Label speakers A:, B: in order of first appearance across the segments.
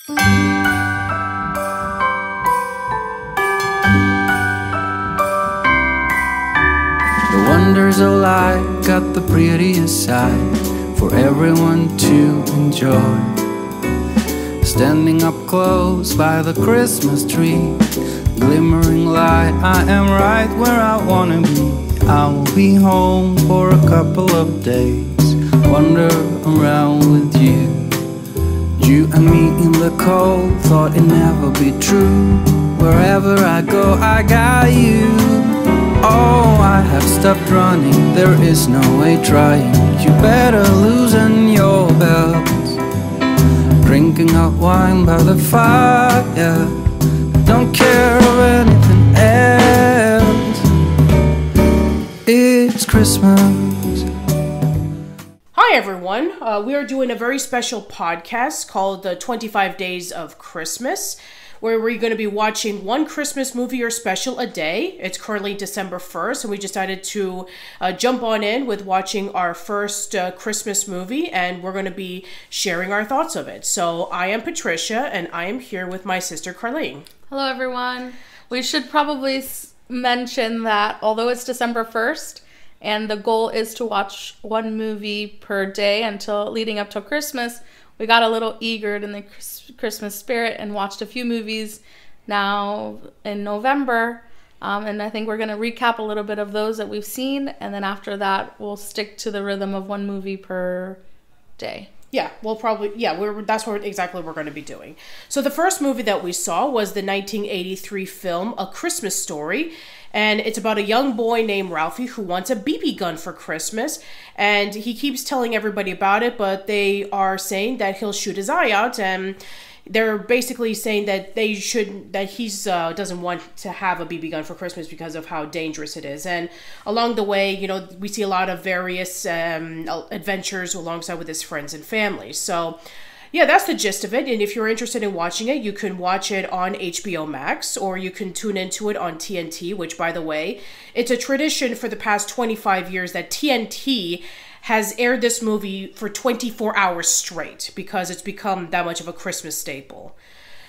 A: The wonders of life got the prettiest side for everyone to enjoy. Standing up close by the Christmas tree, glimmering light, I am right where I wanna be. I will be home for a couple of days, wander around with you. You and me in the cold, thought it'd never be true. Wherever I go, I got you. Oh, I have stopped running, there is no way trying. You better loosen your belt. Drinking hot wine by the fire, don't care of anything else. It's Christmas.
B: Hi everyone, we are doing a very special podcast called the 25 Days of Christmas, where we're going to be watching one Christmas movie or special a day. It's currently December 1st, and we decided to jump on in with watching our first Christmas movie, and we're going to be sharing our thoughts of it. So I am Patricia, and I am here with my sister Carlene.
C: Hello everyone. We should probably mention that although it's December 1st, and the goal is to watch one movie per day until leading up to Christmas, we got a little eager in the Christmas spirit and watched a few movies now in November. And I think we're going to recap a little bit of those that we've seen. And then after that, we'll stick to the rhythm of one movie per day.
B: Yeah, we'll probably, that's what exactly we're going to be doing. So the first movie that we saw was the 1983 film A Christmas Story. And it's about a young boy named Ralphie who wants a BB gun for Christmas. And he keeps telling everybody about it, but they are saying that he'll shoot his eye out. And they're basically saying that he's doesn't want to have a BB gun for Christmas because of how dangerous it is. And along the way, you know, we see a lot of various adventures alongside with his friends and family. So yeah, that's the gist of it. And if you're interested in watching it, you can watch it on HBO Max, or you can tune into it on TNT, which, by the way, it's a tradition for the past 25 years that TNT has aired this movie for 24 hours straight because it's become that much of a Christmas staple.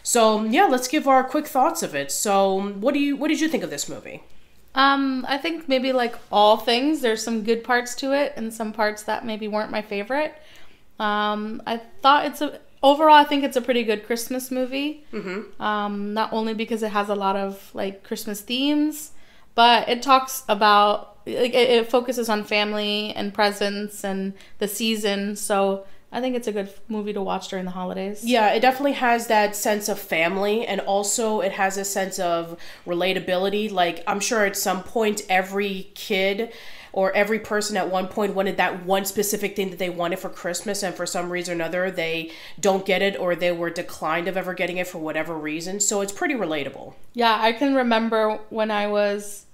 B: So yeah, let's give our quick thoughts of it. So what did you think of this movie?
C: I think maybe like all things, there's some good parts to it and some parts that maybe weren't my favorite. I thought overall, I think it's a pretty good Christmas movie. Mm-hmm. Not only because it has a lot of like Christmas themes, but it talks about, like, it focuses on family and presents and the season. So I think it's a good movie to watch during the holidays. Yeah,
B: it definitely has that sense of family, and also it has a sense of relatability. Like, I'm sure at some point every kid or every person at one point wanted that one specific thing that they wanted for Christmas, and for some reason or another, they don't get it, or they were declined of ever getting it for whatever reason. So it's pretty relatable.
C: Yeah, I can remember when I was,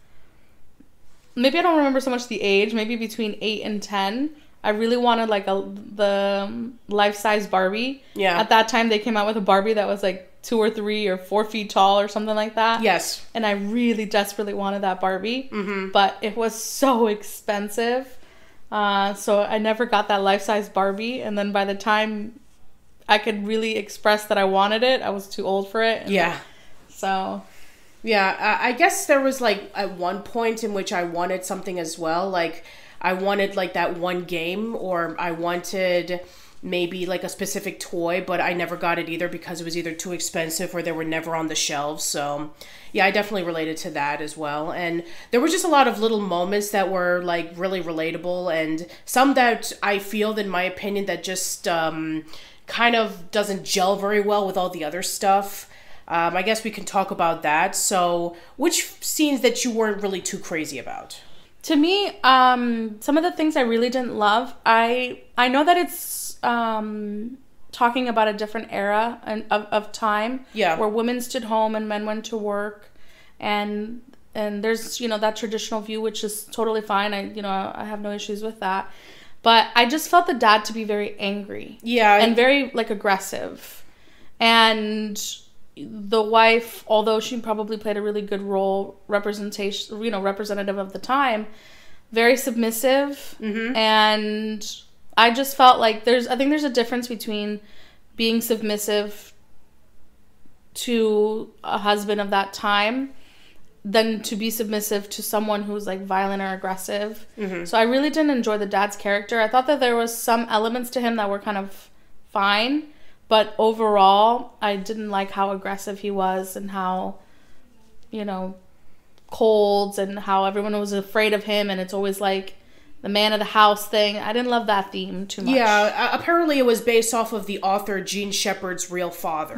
C: maybe I don't remember so much the age, maybe between 8 and 10, I really wanted like the life-size Barbie.
B: Yeah.
C: At that time, they came out with a Barbie that was like 2 or 3 or 4 feet tall or something like that.
B: Yes.
C: And I really desperately wanted that Barbie.
B: Mm-hmm.
C: But it was so expensive. So I never got that life-size Barbie. And then by the time I could really express that I wanted it, I was too old for it.
B: Yeah.
C: So
B: yeah, I guess there was like at one point in which I wanted something as well. Like I wanted like that one game, or I wanted maybe like a specific toy, but I never got it either because it was either too expensive or they were never on the shelves. So yeah, I definitely related to that as well. And there were just a lot of little moments that were like really relatable, and some that I feel, in my opinion, that just kind of doesn't gel very well with all the other stuff. I guess we can talk about that. So which scenes that you weren't really too crazy about?
C: To me, some of the things I really didn't love, I know that it's talking about a different era of time,
B: yeah,
C: where women stood home and men went to work, and there's, you know, that traditional view, which is totally fine. I have no issues with that, but I just felt the dad to be very angry,
B: yeah,
C: and very like aggressive, and the wife, although she probably played a really good role, representative of the time, very submissive.
B: Mm-hmm.
C: And I just felt like I think there's a difference between being submissive to a husband of that time than to be submissive to someone who's like violent or aggressive. So I really didn't enjoy the dad's character. I thought that there was some elements to him that were kind of fine, but overall I didn't like how aggressive he was and how, you know, cold, and how everyone was afraid of him, and it's always like the man of the house thing. I didn't love that theme too much.
B: Yeah, apparently it was based off of the author Jean Shephard's real father.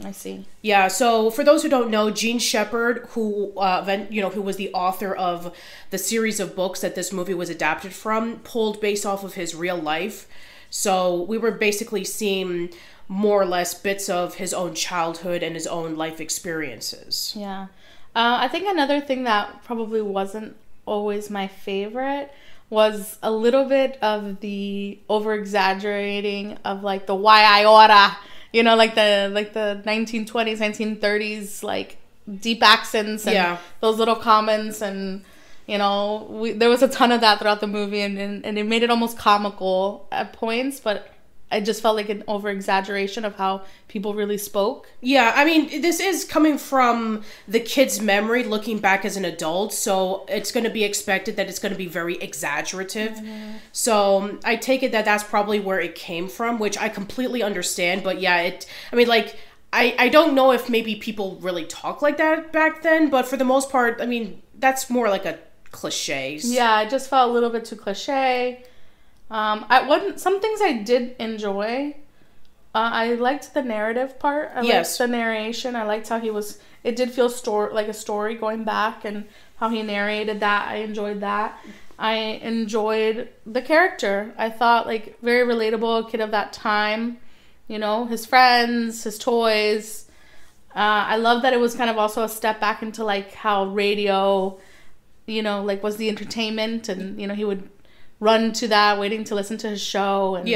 C: I see.
B: Yeah, so for those who don't know, Jean Shephard, who who was the author of the series of books that this movie was adapted from, pulled based off of his real life. So we were basically seeing more or less bits of his own childhood and his own life experiences.
C: Yeah. I think another thing that probably wasn't always my favorite was a little bit of the over-exaggerating of like the why I oughta, you know, like the 1920s, 1930s, like deep accents and those little comments, and you know, there was a ton of that throughout the movie, and it made it almost comical at points, but I just felt like an over-exaggeration of how people really spoke. Yeah,
B: I mean, this is coming from the kid's memory looking back as an adult, so it's going to be expected that it's going to be very exaggerative. So I take it that that's probably where it came from, which I completely understand. But yeah, I don't know if maybe people really talk like that back then, but for the most part, I mean, that's more like a cliche.
C: Yeah, I just felt a little bit too cliche. Some things I did enjoy. I liked the narrative part. I liked the narration. I liked how it did feel like a story going back, and how he narrated that. I enjoyed that. I enjoyed the character. I thought like very relatable, a kid of that time, you know, his friends, his toys. I love that it was kind of also a step back into like how radio, you know, like was the entertainment, and, you know, he would run to that, waiting to listen to his show. And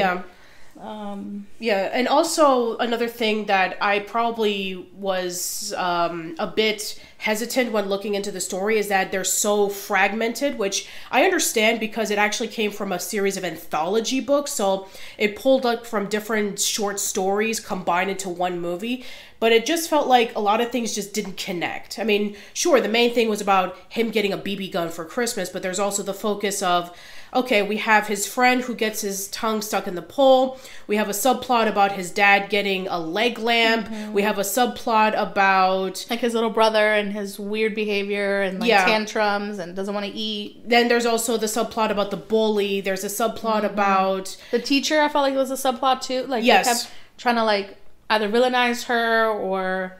B: and also another thing that I probably was a bit hesitant when looking into the story is that they're so fragmented, which I understand because it actually came from a series of anthology books, so it pulled up from different short stories combined into one movie. But it just felt like a lot of things just didn't connect. I mean, sure, the main thing was about him getting a BB gun for Christmas, but there's also the focus of, okay, we have his friend who gets his tongue stuck in the pole. We have a subplot about his dad getting a leg lamp. We have a subplot about
C: like his little brother and his weird behavior and like tantrums and doesn't want to eat.
B: Then there's also the subplot about the bully. There's a subplot about
C: the teacher. I felt like it was a subplot too. Like they kept trying to like either villainize her or,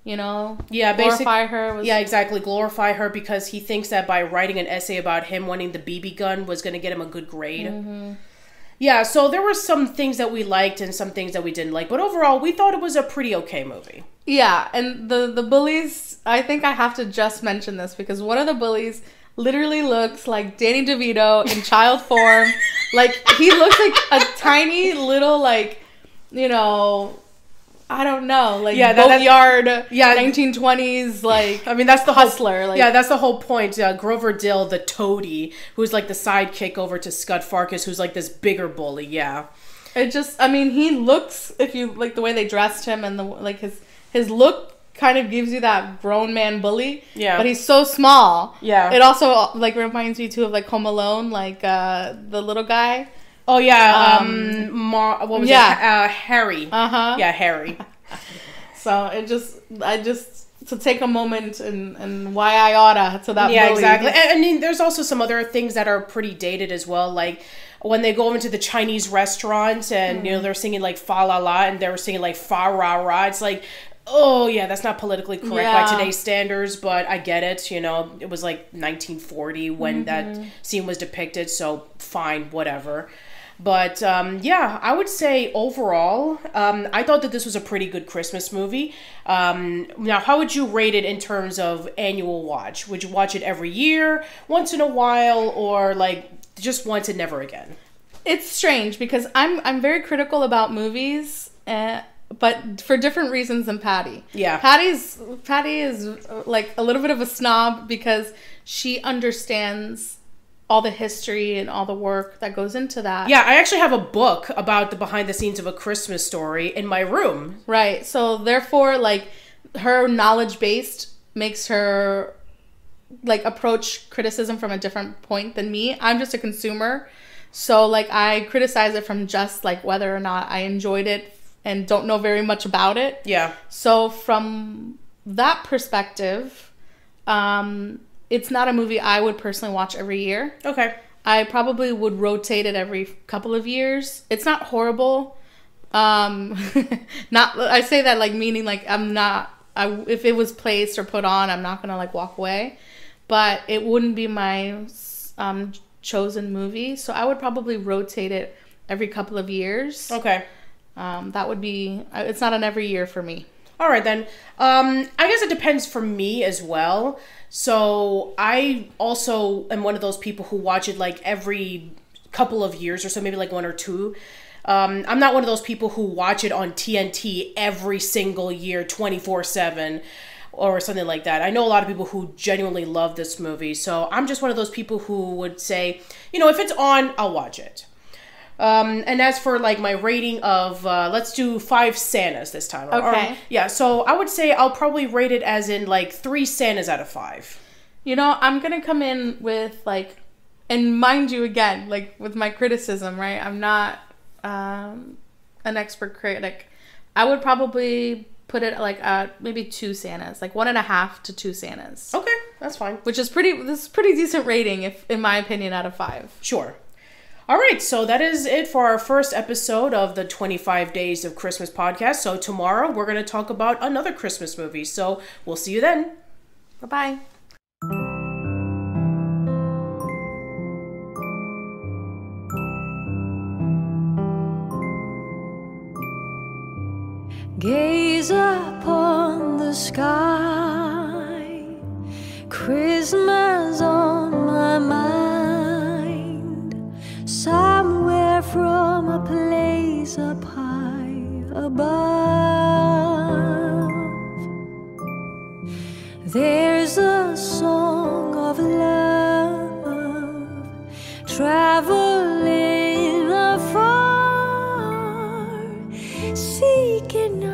C: you know, glorify her.
B: Exactly. Glorify her because he thinks that by writing an essay about him wanting the BB gun was going to get him a good grade. Yeah, so there were some things that we liked and some things that we didn't like. But overall, we thought it was a pretty okay movie.
C: Yeah, and the bullies, I think I have to just mention this because one of the bullies literally looks like Danny DeVito in child form. Like, he looks like a tiny little, like, you know, I don't know, like boatyard, 1920s, like, I mean, that's the hustler.
B: That's the whole point. Grover Dill, the toady, who's like the sidekick over to Scud Farkus, who's like this bigger bully. Yeah,
C: it just, I mean, he looks, if you like the way they dressed him and the like, his look kind of gives you that grown man bully. Yeah, but he's so small. Yeah, it also like reminds me too of like Home Alone, like the little guy.
B: Oh, yeah, what was it? Harry. Yeah, Harry.
C: So I just, to take a moment and why I oughta to that movie.
B: Yeah, exactly. And I mean, there's also some other things that are pretty dated as well, like when they go into the Chinese restaurant and, you know, they're singing like fa la la and they're singing like fa ra ra. It's like, oh, yeah, that's not politically correct by today's standards, but I get it. You know, it was like 1940 when that scene was depicted, so fine, whatever. But, I would say overall, I thought that this was a pretty good Christmas movie. Now, how would you rate it in terms of annual watch? Would you watch it every year, once in a while, or, like, just once and never again?
C: It's strange because I'm very critical about movies, but for different reasons than Patty. Yeah. Patty is, like, a little bit of a snob because she understands all the history and all the work that goes into that.
B: Yeah, I actually have a book about the behind the scenes of A Christmas Story in my room.
C: Right. So therefore, like, her knowledge-based makes her like approach criticism from a different point than me. I'm just a consumer. So like I criticize it from just like whether or not I enjoyed it and don't know very much about it.
B: Yeah.
C: So from that perspective, it's not a movie I would personally watch every year.
B: Okay.
C: I probably would rotate it every couple of years. It's not horrible. I say that like meaning like if it was placed or put on, I'm not gonna like walk away, but it wouldn't be my chosen movie. So I would probably rotate it every couple of years.
B: Okay.
C: That would be, it's not an every year for me.
B: All right, then. I guess it depends for me as well. So I also am one of those people who watch it like every couple of years or so, maybe like 1 or 2. I'm not one of those people who watch it on TNT every single year, 24/7 or something like that. I know a lot of people who genuinely love this movie. So I'm just one of those people who would say, if it's on, I'll watch it. And as for like my rating of, let's do 5 Santas this time.
C: Okay.
B: Yeah, so I would say I'll probably rate it as in like 3 Santas out of 5.
C: I'm going to come in with like, and mind you again, like with my criticism, right? I'm not an expert critic. I would probably put it like maybe 2 Santas, like 1.5 to 2 Santas.
B: Okay, that's fine.
C: Which is pretty decent rating, if in my opinion, out of 5.
B: Sure. All right, so that is it for our first episode of the 25 Days of Christmas podcast. So tomorrow we're going to talk about another Christmas movie. So we'll see you then.
C: Bye-bye.
D: Gaze upon the sky, Christmas on my mind, somewhere from a place up high above. There's a song of love traveling afar, seeking